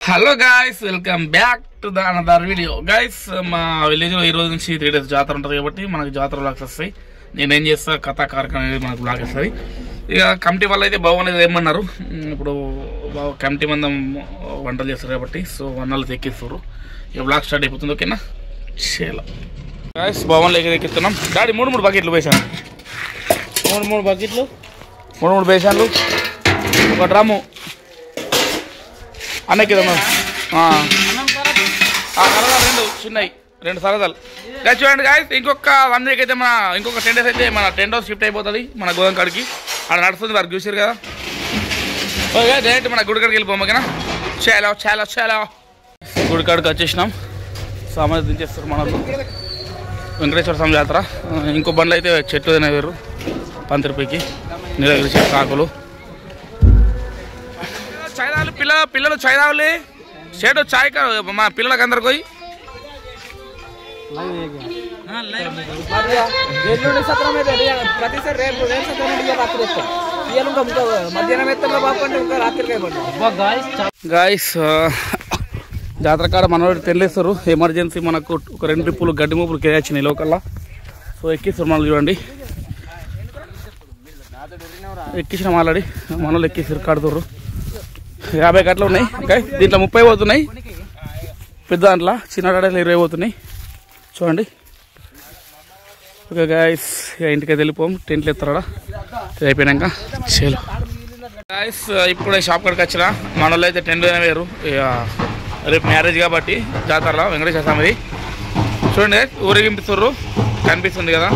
Hello guys, welcome back to the another video. Guys, మా విలేజ్లో ఈ రోజు నుంచి 3 days జాతర ఉంటుంది కాబట్టి మనకు జాతర బ్లాగ్స్ వస్తాయి. నేనేం చేస్తా, కథా కార్యక్రమం అనేది మనకు బ్లాగ్ వస్తుంది. ఇక కమిటీ వాళ్ళు అయితే బాగునేది ఏమన్నారు, ఇప్పుడు కమిటీ మందం వంటలు చేస్తారు కాబట్టి సో వన్నాళ్ళు ఎక్కిస్తారు. ఇక బ్లాగ్ స్టార్ట్ అయిపోతుంది. ఓకేనా? చేయాల గాయస్, భవన్లో ఎక్కిస్తున్నాం. డాడీ 3 బకెట్లు వేసాను. 3 బకెట్లు, 3 బేసాన్లు, ఒక డ్రమ్ము అన్నకి చిన్నవి 2 సరదాలు. చూడండి గాయస్, ఇంకొక 1 week అయితే ఇంకొక 10 days అయితే మన టెంట్ హౌస్ షిఫ్ట్ అయిపోతుంది మన గోదాం కాడికి. అక్కడ నడుస్తుంది, వారికి చూసారు కదా. ఓకే, డైరెక్ట్ మన గుడి కాడికి వెళ్ళిపోము. ఓకేనా? చాలా చాలా చాలా గుడి కాడికి వచ్చేసినాం. సామాన్లు దించేస్తారు మన వెంకటేశ్వర స్వామి జాతర. ఇంకో బండ్లు అయితే చెట్లు తినేవారు ₹10 నీలగిరి కాకులు. చాయ్ తాగాలి పిల్లలు, చాయ్ తాగాలి. షేడ్ చాయ్ మా పిల్లలకి అందరికి పోయి గాయస్, జాతర కాడ మనోడు తెల్లేస్తారు. ఎమర్జెన్సీ మనకు ఒక 2 ట్రిప్పులు గడ్డి మూపులు కేయాచినాయి లోకల్లా. సో ఎక్కిస్తారు మనల్ని. చూడండి, ఎక్కించిన ఆల్రెడీ మనోళ్ళు ఎక్కిస్తారు, కడుతుర్రు. 50 గంటలు ఉన్నాయి. దీంట్లో 30 పోతున్నాయి, పెద్ద దాంట్లో చిన్న డాడీలు 20 పోతున్నాయి. చూడండి. ఓకే గాయస్, ఇంటికైతే వెళ్ళిపోం. టెంట్లు ఎత్తారా అయిపోయినాక. చేలు గాయస్, ఇప్పుడే షాప్ కాడికి వచ్చిన. మన వాళ్ళు అయితే టెంట్ వేరు. ఇక రేపు మ్యారేజ్ కాబట్టి జాతరలో వెంకటేశ్వర స్వామిది. చూడండి, ఊరేగింపుతుర్రు, కనిపిస్తుంది కదా.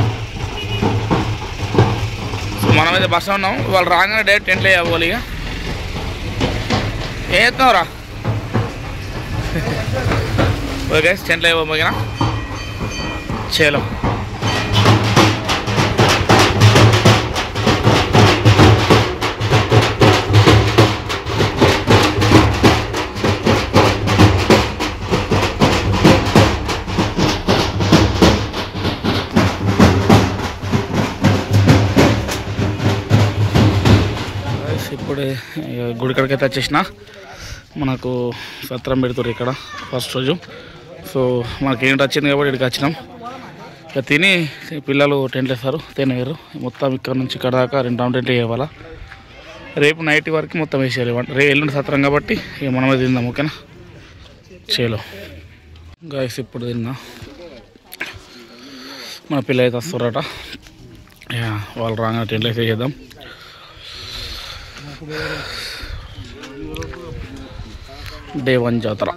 సో మనమైతే బస్సులో ఉన్నాం. వాళ్ళు రాగానే డైరెక్ట్ టెంట్లు వేయాలి. ఇక ఏం చేస్తున్నావురా? ఓకే, టెంట్లు అయిపోయినా. చేలో ఇప్పుడే గుడి కాడికి అయితే వచ్చేసిన. మనకు సత్రం పెడుతుర్రు ఇక్కడ ఫస్ట్ రోజు. సో మనకి ఏంటి వచ్చింది కాబట్టి ఇక్కడికి వచ్చినాం. ఇక తిని పిల్లలు టెంట్లు వేస్తారు, తినేవారు. మొత్తం ఇక్కడ నుంచి ఇక్కడ దాకా 2 round టెంట్లు వేయాలా. రేపు నైట్ వరకు మొత్తం వేసేయాలి. ఎల్లుండి సత్రం కాబట్టి ఇక మనమే తిందాం. ఓకేనా? చేలో గాయస్, ఇప్పుడు తిన్నా. మన పిల్లలు అయితే వస్తారట. వాళ్ళు రాగానే టెంట్లు వేసి చేద్దాం. Day 1 జాతర.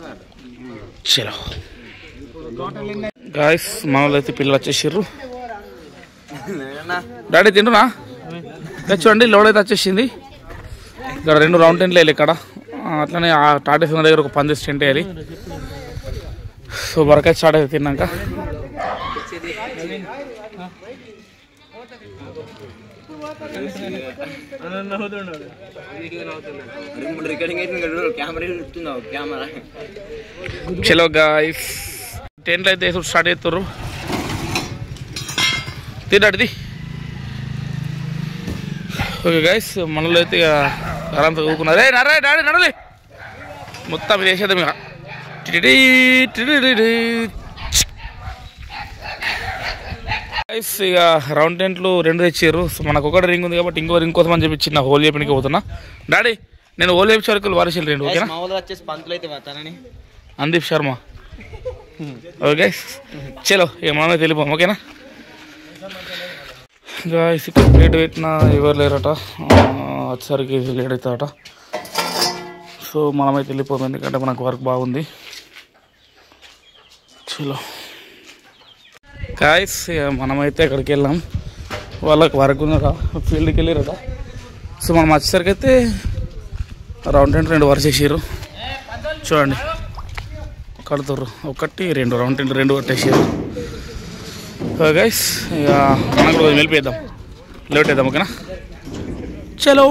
చలో గాయస్, మన వాళ్ళు అయితే పిల్లలు వచ్చేసారు. డాడీ తింటున్నా. చూడండి, లోడ్ అయితే వచ్చేసింది. ఇక్కడ 2 round టెంట్లు వేయాలి ఇక్కడ. అట్లనే ఆ టాటా సినిమా దగ్గర ఒక 10 టెంట్ వేయాలి. సో బరకాయ స్టార్ట్ అయితే తిన్నాక చలో గాయస్, టెంట్లు అయితే స్టార్ట్ చేస్తారు. తిన్నాడిది. ఓకే గాయస్, మనలో అయితే ఇక అరంతా ఊకున్నారు. నరే డాడీ నడలే, మొత్తం ఇది వేసేద్దాం. ఇక ఇక రౌండ్ టెంట్లు 2 తెచ్చారు. సో మనకు ఒకటి రింగ్ ఉంది కాబట్టి ఇంకో రింగ్ కోసం అని చెప్పి చిన్న హోల్ చెప్పడానికి పోతున్నా. డాడీ, నేను హోల్ చెప్పి వరకు వారిసలు 2. ఓకేనా? అందీప్ శర్మ. ఓకే చలో, ఇక మనమే తెలిపోం. ఓకేనా గాయస్, ఇక్కడ ప్లేట్ పెట్టినా ఎవరు లేరట. వచ్చేసరికి లేట్ అవుతారట. సో మనమైతే వెళ్ళిపోం, ఎందుకంటే మనకు వర్క్ బాగుంది. చలో గాయస్, మనమైతే ఎక్కడికి వెళ్ళాం. వాళ్ళకి వర్క్ ఉన్నదా, ఫీల్డ్కి వెళ్ళారట. సో మనం వచ్చేసరికి అయితే రౌండ్ టెంట్ 2 వరకు చేసారు. చూడండి, కడుతుర్రు. 1 2 రౌండ్ టెంట్ 2 కట్టేసారు. గైస్, ఇక మనం కూడా వెళ్ళిపోద్దాం, లేట్ అవుదాం. ఓకేనా? చలో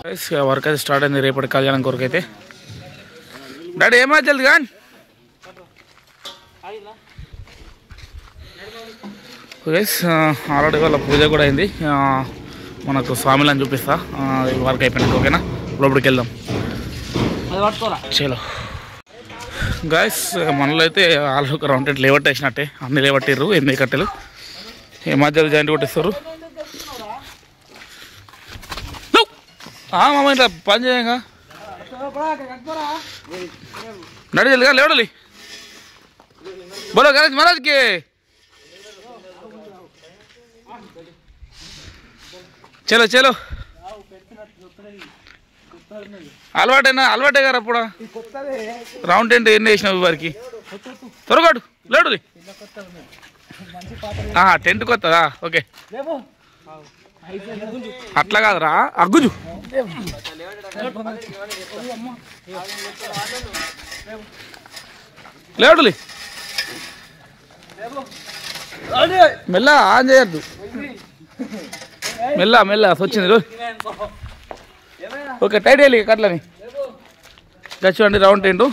గైస్, ఇక వర్క్ అయితే స్టార్ట్ అయింది రేపటి కళ్యాణం కొరకు అయితే. డాడీ ఏమైనా జల్ది కానీ గైస్, ఆల్రెడీ వాళ్ళ పూజ కూడా అయింది. మనకు స్వామిలని చూపిస్తా వర్క్ అయిపోయినాక. ఓకేనా? లోపలికి వెళ్దాం. చలో గాయస్ మనలో అయితే వాళ్ళు ఒక రౌండ్ టెంట్ లేవట్టేసినట్టే అన్ని లేవట్టిర్రు 8 కట్టెలు ఈ మధ్యలో జాయింట్ కొట్టేస్తారు మామ ఇట్లా పని చేయంగా నడి జల్దిగా లేవడాలి బోలో గణేష్ మహారాజ్కి చలో చలో అలవాటే గారు అప్పుడు రౌండ్ టెంట్ ఎన్ని వేసినావు వారికి త్వరగాడు లేడు టెంట్ కొత్తదా ఓకే అట్లా కాదురా అగ్గుజు లేడులే మెల్ల ఆన్ చేయద్దు మెల్ల మెల్ల వచ్చింది ఓకే టైట్ వేయాలి కట్లని చూడండి రౌండ్ టెంట్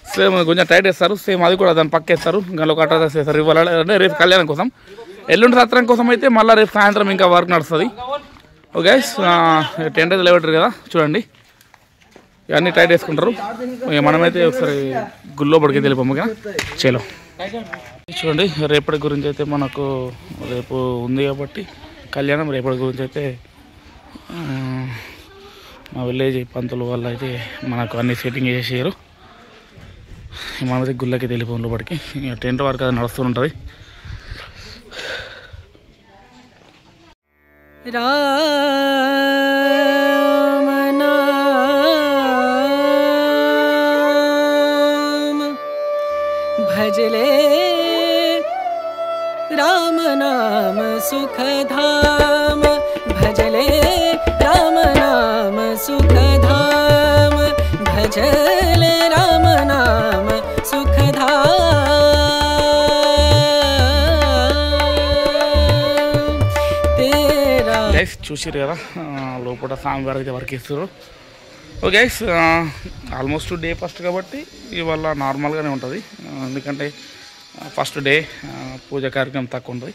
సేమ్ కొంచెం టైట్ వేస్తారు సేమ్ అది కూడా దాన్ని పక్కేస్తారు ఇంకా కట్ట వేస్తారు ఇవ్వాలి రేపు కళ్యాణం కోసం ఎల్లుండి సత్రం కోసం అయితే మళ్ళీ రేపు సాయంత్రం ఇంకా వర్క్ నడుస్తుంది ఓకే టెంట్ అయితే లేవటారు కదా చూడండి ఇవన్నీ టైట్ వేసుకుంటారు మనమైతే ఒకసారి గుళ్ళో పడికి తెలిపాము కదా చలో చూడండి రేపటి గురించి అయితే మనకు రేపు ఉంది కాబట్టి కళ్యాణం రేపటి గురించి అయితే మా విలేజ్ పంతులు వాళ్ళు అయితే మనకు అన్ని సెట్టింగ్ చేసేసారు మనమైతే గుళ్ళకి తెలిపాము లోపలికి టెంట్ వర్క్ అది నడుస్తూ ఉంటుంది राम नाम भजले राम नाम सुखधाम भजले राम नाम सुखधाम भजले राम नाम सुखधाम గైస్ చూసారు కదా లోపల స్వామివారి అయితే వర్క్ ఇస్తారు okay guys almost day first కాబట్టి ఇవాళ నార్మల్గానే ఉంటుంది ఎందుకంటే ఫస్ట్ డే పూజ కార్యక్రమం తక్కువ ఉంటుంది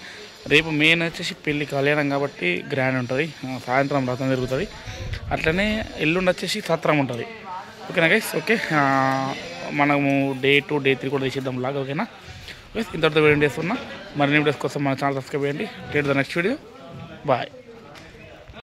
రేపు మెయిన్ వచ్చేసి పెళ్లి కళ్యాణం కాబట్టి గ్రాండ్ ఉంటుంది సాయంత్రం రథం జరుగుతుంది అట్లనే ఎల్లుండి వచ్చేసి సత్రం ఉంటుంది ఓకేనా గైస్ ఓకే మనము డే 2 డే 3 కూడా తీసేద్దాం లాగా ఓకేనా ఇంతటితో వీడియో చేస్తున్నా మరిన్ని వీడియోస్ కోసం మన ఛానల్ సబ్స్క్రైబ్ చేయండి టేట్ ద నెక్స్ట్ వీడియో బాయ్